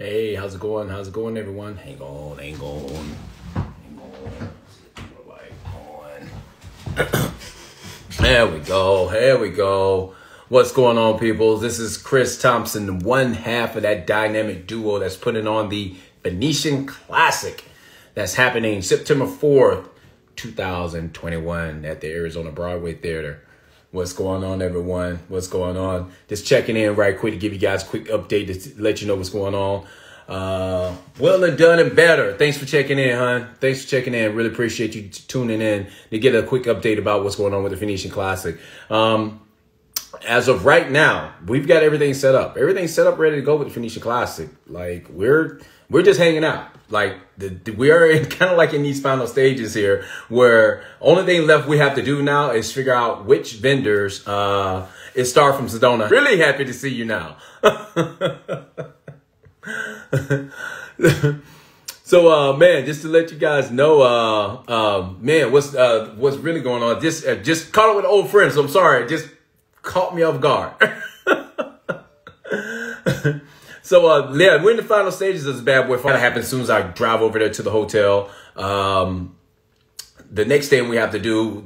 Hey, how's it going? How's it going, everyone? Hang on. Hang on. There we go. Here we go. What's going on, people? This is Chris Thompson, one half of that dynamic duo that's putting on the Phoenician Classic that's happening September 4th, 2021 at the Arizona Broadway Theater. What's going on, everyone? What's going on? Just checking in right quick to give you guys a quick update to let you know what's going on. Well and done and better. Thanks for checking in, hon. Thanks for checking in. Really appreciate you tuning in to get a quick update about what's going on with the Phoenician Classic. As of right now, we've got everything set up. Everything's set up, ready to go with the Phoenician Classic. Like we're just hanging out. Like we are kind of like in these final stages here, where only thing left we have to do now is figure out which vendors. It's Star from Sedona. Really happy to see you now. So, man, just to let you guys know, man, what's really going on? Just caught up with an old friend. So I'm sorry, it just caught me off guard. So, yeah, we're in the final stages of this bad boy. It's gonna happen as soon as I drive over there to the hotel. The next thing we have to do,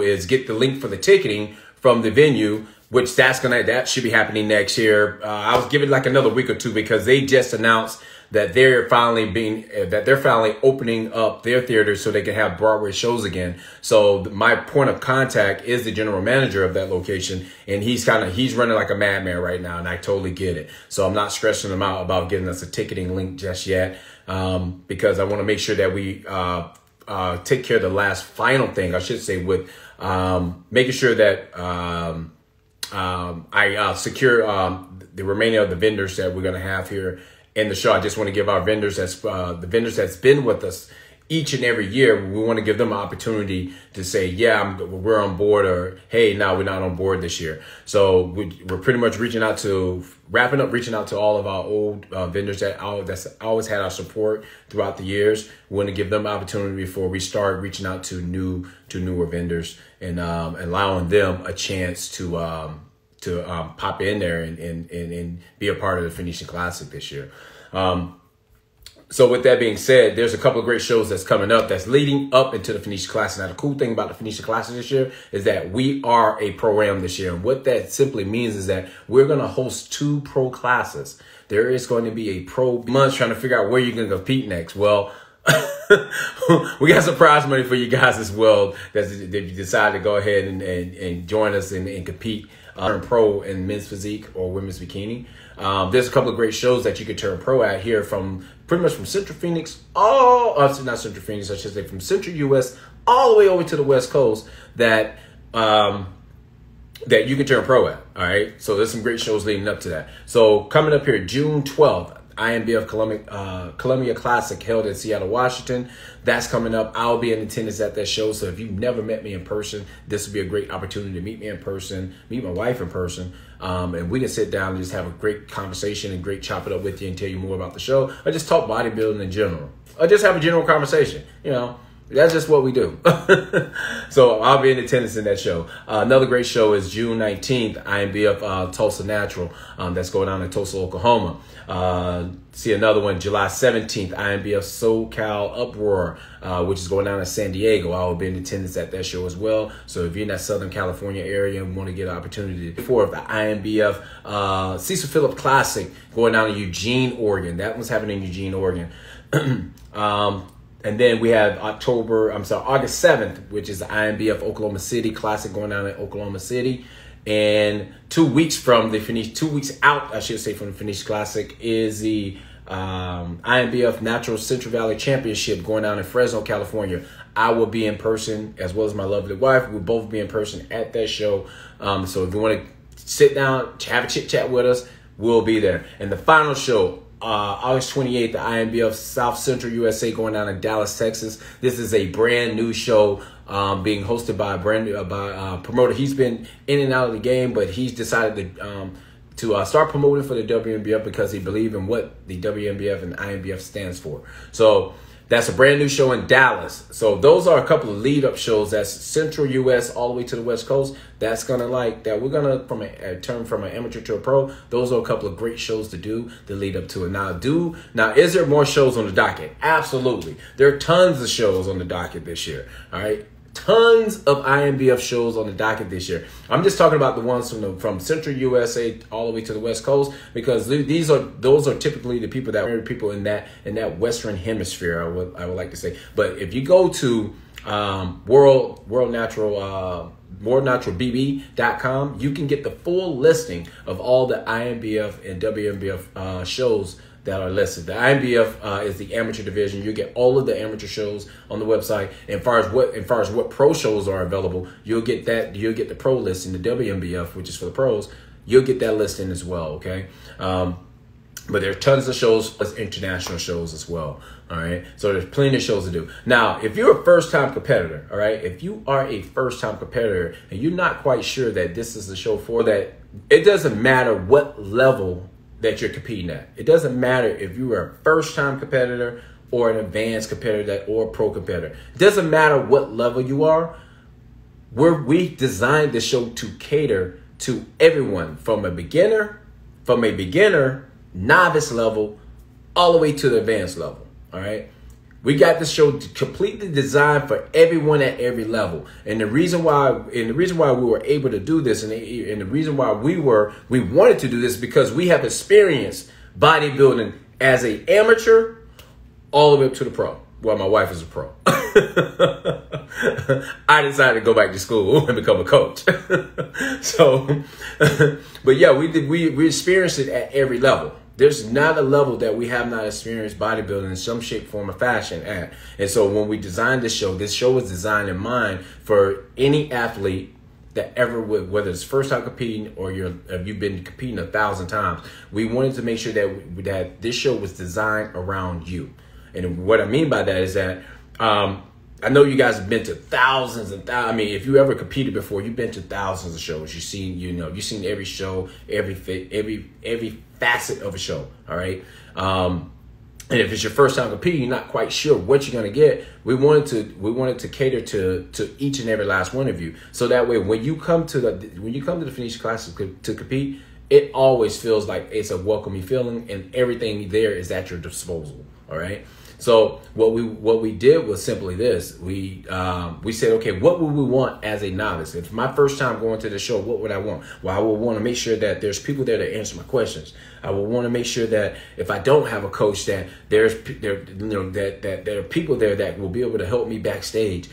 is get the link for the ticketing from the venue, which that should be happening next year. I was giving like another week or two because they just announced that they're finally opening up their theaters so they can have Broadway shows again. So my point of contact is the general manager of that location, and he's running like a madman right now, and I totally get it. So I'm not stressing him out about getting us a ticketing link just yet, because I want to make sure that we take care of the last final thing, I should say, with making sure that I secure the remaining of the vendors that we're going to have here in the show. I just want to give our vendors that's been with us each and every year. We want to give them an opportunity to say, yeah, we're on board, or hey, no, we're not on board this year. So we're pretty much reaching out to all of our old vendors that's always had our support throughout the years. We want to give them opportunity before we start reaching out to newer vendors and allowing them a chance to pop in there and be a part of the Phoenician Classic this year. So with that being said, there's a couple of great shows that's coming up that's leading up into the Phoenician Classic. Now, the cool thing about the Phoenician Classic this year is that we are a program this year. And what that simply means is that we're going to host 2 pro classes. There is going to be a pro month trying to figure out where you're going to compete next. Well, we got some prize money for you guys as well. That if you decide to go ahead and join us and compete, turn pro in men's physique or women's bikini. There's a couple of great shows that you could turn pro at here from pretty much from Central Phoenix, not Central Phoenix, I should say from Central US all the way over to the West Coast that you can turn pro at. All right. So there's some great shows leading up to that. So coming up here, June 12th, Inbf Columbia Classic held in Seattle, Washington. That's coming up. I'll be in attendance at that show. So if you've never met me in person, this will be a great opportunity to meet me in person, meet my wife in person. And we can sit down and just have a great conversation and great chop it up with you and tell you more about the show. Or just talk bodybuilding in general. Or just have a general conversation. You know, that's just what we do. So I'll be in attendance in that show. Another great show is June 19th, Inbf Tulsa Natural. That's going on in Tulsa, Oklahoma. See another one, July 17th, Inbf SoCal Uproar, which is going down in San Diego. I will be in attendance at that show as well. So if you're in that Southern California area and want to get an opportunity for the Inbf Cecil Phillips Classic going down in Eugene, Oregon. That one's happening in Eugene, Oregon. And then we have August 7th, which is the Inbf Oklahoma City Classic going down in Oklahoma City. And 2 weeks from the Phoenician, 2 weeks out, I should say, from the Phoenician Classic is the Inbf Natural Central Valley Championship going down in Fresno, California. I will be in person as well as my lovely wife. We'll both be in person at that show. So if you want to sit down, have a chit chat with us, we'll be there. And the final show, August 28th, the Inbf South Central USA going down in Dallas, Texas. This is a brand new show being hosted by a promoter. He's been in and out of the game, but he's decided to start promoting for the WNBF because he believes in what the WNBF and INBF stands for. So That's a brand new show in Dallas. So those are a couple of lead up shows. That's Central US all the way to the West Coast. That's gonna we're gonna from a turn from an amateur to a pro. Those are a couple of great shows to do to lead up to it. Now is there more shows on the docket? Absolutely. There are tons of shows on the docket this year. All right. Tons of INBF shows on the docket this year. I'm just talking about the ones from Central USA all the way to the West Coast, because those are typically the people in that Western hemisphere. I would like to say. But if you go to worldnaturalbb.com, you can get the full listing of all the INBF and WNBF shows that are listed. The INBF is the amateur division. You get all of the amateur shows on the website. And as far as what pro shows are available, you'll get the pro listing. The WNBF, which is for the pros, you'll get that listing as well. Okay. But there are tons of shows, plus international shows as well. All right. So there's plenty of shows to do. Now, if you're a first-time competitor, all right, if you are a first-time competitor and you're not quite sure that this is the show for that, it doesn't matter what level that you're competing at. It doesn't matter if you are a first-time competitor or an advanced competitor or a pro competitor. It doesn't matter what level you are. We designed the show to cater to everyone from a beginner, novice level, all the way to the advanced level. All right. We got this show completely designed for everyone at every level. And the reason why we were able to do this, and the reason why we wanted to do this, because we have experienced bodybuilding as an amateur all the way up to the pro. Well, my wife is a pro. I decided to go back to school and become a coach. So, but yeah, we experienced it at every level. There's not a level that we have not experienced bodybuilding in some shape, form, or fashion at. And so when we designed this show was designed in mind for any athlete that ever would, whether it's first time competing or you've been competing 1,000 times. We wanted to make sure that this show was designed around you. And what I mean by that is that I know you guys have been to thousands and thousands. I mean, if you ever competed before, you've been to thousands of shows. You've seen every show, every facet of a show. All right. And if it's your first time competing, you're not quite sure what you're going to get. We wanted to cater to each and every last one of you. So that way, when you come to the Phoenician Classic to compete, it always feels like it's a welcoming feeling, and everything there is at your disposal. All right. So what we did was simply this. We said, okay, what would we want as a novice? If my first time going to the show, what would I want? Well, I would want to make sure that there's people there to answer my questions. I would want to make sure that if I don't have a coach, that there are people there that will be able to help me backstage.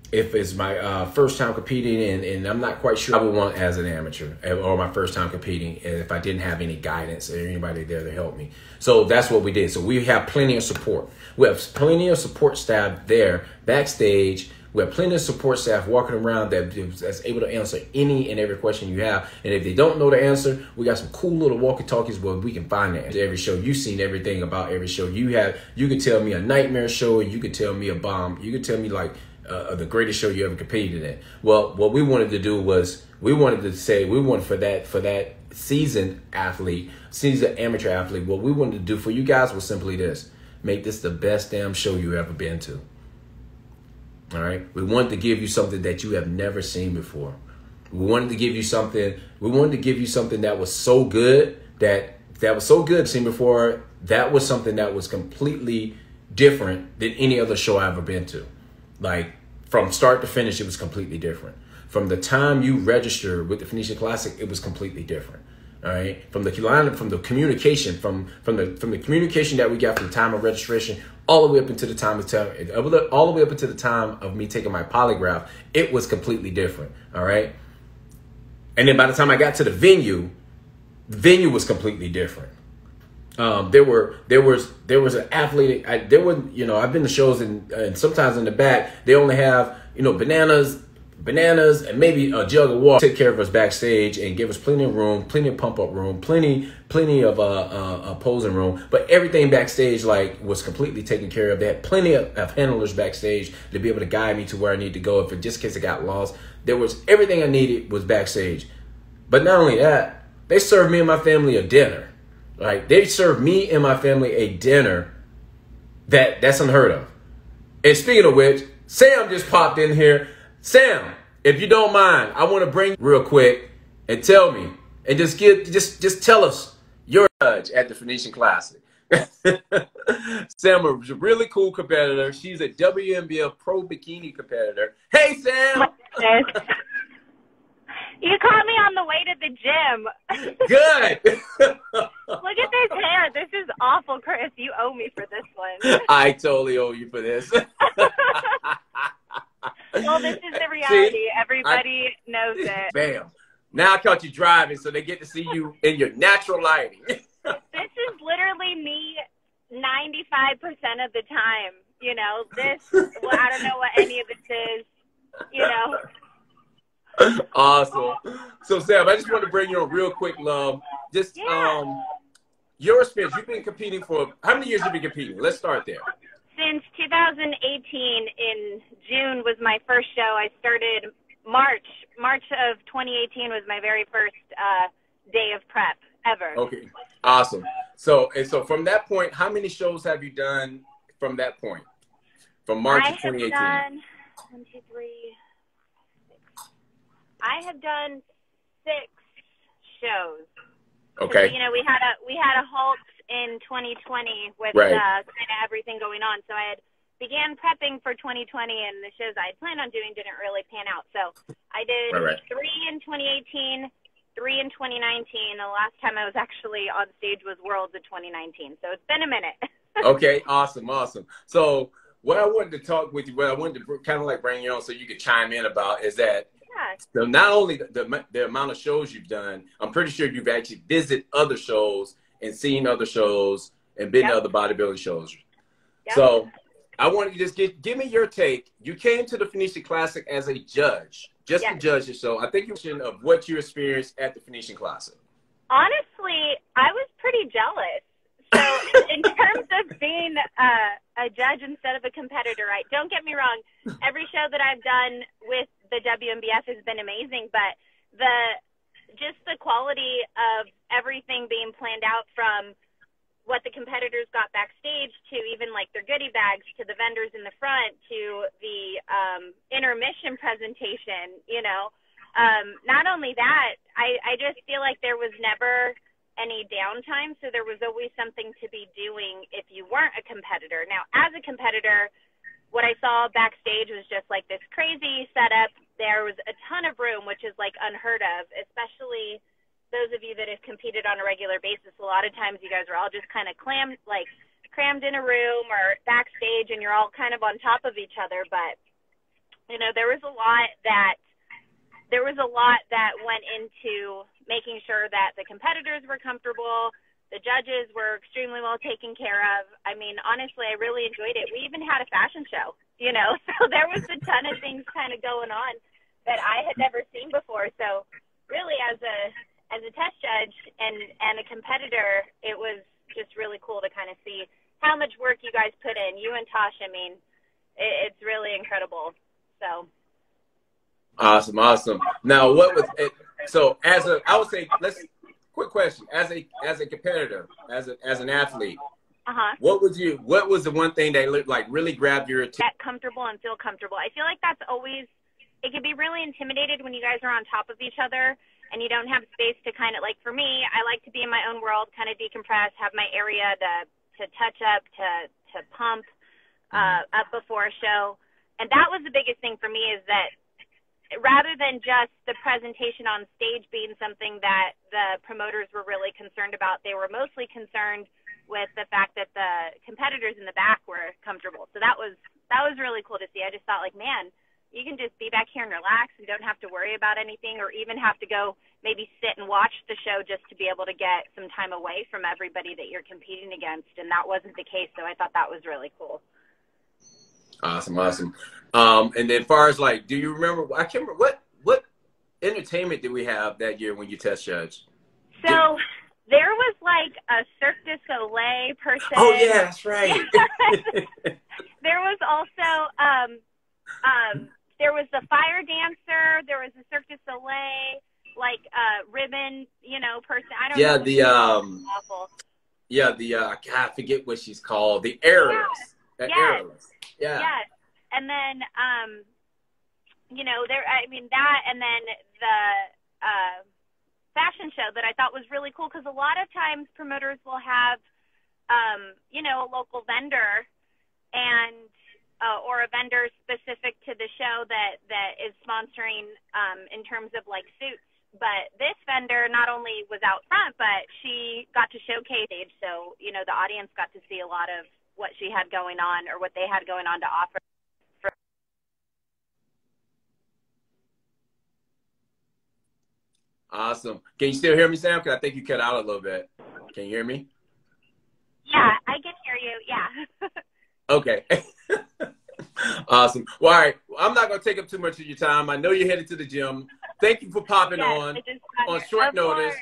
If it's my first time competing and I'm not quite sure I would want as an amateur, or my first time competing, if I didn't have any guidance or anybody there to help me. So that's what we did. So we have plenty of support. We have plenty of support staff there backstage. We have plenty of support staff walking around that's able to answer any and every question you have. And if they don't know the answer, we got some cool little walkie-talkies where we can find the answer to every show. You've seen everything about every show. You could tell me a nightmare show, and you could tell me a bomb. You could tell me like the greatest show you ever competed in. Well, what we wanted to do was we wanted for that seasoned amateur athlete, what we wanted to do for you guys was simply this: make this the best damn show you ever been to. All right. We wanted to give you something that you have never seen before. We wanted to give you something that was so good that was so good seen before. That was something that was completely different than any other show I've ever been to. Like, from start to finish, it was completely different. From the time you registered with the Phoenician Classic, it was completely different. All right. From the communication that we got from the time of registration all the way up into the time of me taking my polygraph, it was completely different. All right. And then by the time I got to the venue was completely different. There was an athlete. I've been to shows and sometimes in the back they only have bananas and maybe a jug of water. Take care of us backstage and give us plenty of room, plenty of pump up room, plenty of posing room. But everything backstage was completely taken care of. They had plenty of handlers backstage to be able to guide me to where I need to go if just in case I got lost. There was everything I needed was backstage. But not only that, they served me and my family a dinner. Like, they served me and my family a dinner That's unheard of. And speaking of which, Sam just popped in here. Sam, if you don't mind, I want to bring you real quick and tell me and just tell us your judge at the Phoenician Classic. Sam is a really cool competitor. She's a WNBF pro bikini competitor. Hey, Sam. You caught me on the way to the gym. Good. Look at this hair. This is awful, Chris. You owe me for this one. I totally owe you for this. Well, this is the reality. See, everybody knows it. Bam. Now I caught you driving, so they get to see you in your natural lighting. This is literally me 95% of the time. You know, this, well, I don't know what any of this is, you know. Awesome. So, Sam, I just want to bring you on real quick, love. Just your experience. You've been competing for how many years have you been competing? Let's start there. Since 2018, in June was my first show. I started March of 2018 was my very first day of prep ever. Okay, awesome. So from that point, how many shows have you done from that point? From March of 2018. I have done 1, 2, 3. I have done 6 shows. Okay. You know, we had a halt in 2020 with kind of everything going on. So I had began prepping for 2020, and the shows I had planned on doing didn't really pan out. So I did 3 in 2018, 3 in 2019. The last time I was actually on stage was Worlds of 2019. So it's been a minute. Okay, awesome. So what I wanted to talk with you, what I wanted to kind of like bring you on so you could chime in about is that so not only the amount of shows you've done, I'm pretty sure you've actually visited other shows and seen other shows and been to other bodybuilding shows. So I wanted to just give me your take. You came to the Phoenician Classic as a judge, just to judge the show. I think you mentioned of what you experienced at the Phoenician Classic. Honestly, I was pretty jealous. So in terms of being a judge instead of a competitor, right? Don't get me wrong. Every show that I've done with the WNBF has been amazing, but just the quality of everything being planned out from what the competitors got backstage to even like their goodie bags to the vendors in the front to the intermission presentation, you know. Not only that, I just feel like there was never any downtime, so there was always something to be doing if you weren't a competitor. Now, as a competitor, what I saw backstage was just like this crazy setup. There was a ton of room, which is like unheard of, especially those of you that have competed on a regular basis. A lot of times you guys are all just kind of crammed in a room or backstage, and you're all kind of on top of each other. But, you know, there was a lot that went into making sure that the competitors were comfortable, the judges were extremely well taken care of. I mean, honestly, I really enjoyed it. We even had a fashion show, you know, so there was a ton of things kind of going on that I had never seen before. So really, as a test judge and a competitor, it was just really cool to kind of see how much work you guys put in. You and Tosh, I mean, it's really incredible. So. Awesome. Now, what was it? So, I would say, quick question. As a competitor, as an athlete, what was the one thing that like really grabbed your attention? Get comfortable and feel comfortable. I feel like that's always, it can be really intimidated when you guys are on top of each other and you don't have space to kind of, like for me, I like to be in my own world, kind of decompress, have my area to touch up, to pump up before a show. And that was the biggest thing for me, is that rather than just the presentation on stage being something that the promoters were really concerned about, they were mostly concerned with the fact that the competitors in the back were comfortable. So that was really cool to see. I just thought, like, man, you can just be back here and relax and don't have to worry about anything, or even have to go maybe sit and watch the show just to be able to get some time away from everybody that you're competing against. And that wasn't the case, so I thought that was really cool. Awesome. And then, as far as like, do you remember? I can't remember what entertainment did we have that year when you test judged? So there was like a Cirque du Soleil person. Oh yeah, that's right. There was also there was the fire dancer. There was a Cirque du Soleil like ribbon, you know, person. I don't know. I forget what she's called. The heiress. That Yes. airless. Yeah. Yes. And then, you know, I mean, that, and then the fashion show that I thought was really cool, because a lot of times promoters will have, you know, a local vendor and or a vendor specific to the show that is sponsoring in terms of like suits. But this vendor not only was out front, but she got to showcase, so you know the audience got to see a lot of what she had going on, or what they had going on to offer. Awesome. Can you still hear me, Sam? Because I think you cut out a little bit. Can you hear me? Yeah, I can hear you. Yeah. Okay. Awesome. Well, all right. I'm not going to take up too much of your time. I know you're headed to the gym. Thank you for popping on short notice.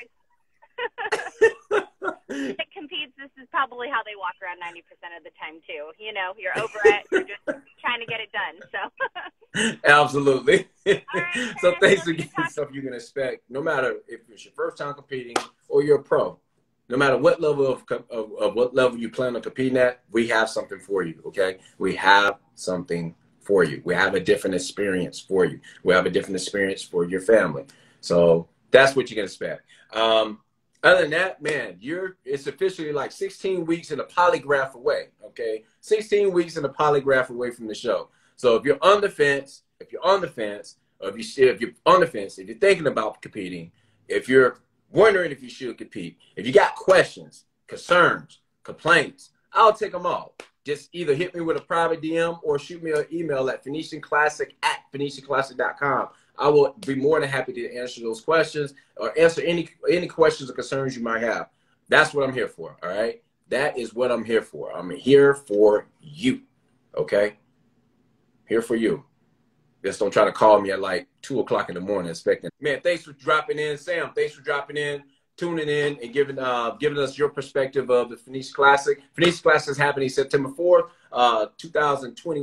It competes. This is probably how they walk around 90% of the time too. You know, you're over it. You're just trying to get it done. So. Absolutely. Right, so thanks for getting stuff you can expect. No matter if it's your first time competing or you're a pro, no matter what level of what level you plan on competing at, we have something for you. Okay, we have something for you. We have a different experience for you. We have a different experience for your family. So that's what you can expect. Other than that, man, it's officially like 16 weeks in a polygraph away, okay? 16 weeks in a polygraph away from the show. So if you're on the fence, if you're thinking about competing, if you're wondering if you should compete, if you got questions, concerns, complaints, I'll take them all. Just either hit me with a private DM or shoot me an email at phoenicianclassic@phoenicianclassic.com. I will be more than happy to answer those questions or answer any questions or concerns you might have. That's what I'm here for, all right? That is what I'm here for. I'm here for you, okay? Here for you. Just don't try to call me at like 2 o'clock in the morning expecting. Man, thanks for dropping in. Sam, thanks for dropping in, tuning in, and giving us your perspective of the Phoenician Classic. Phoenician Classic is happening September 4th, 2020.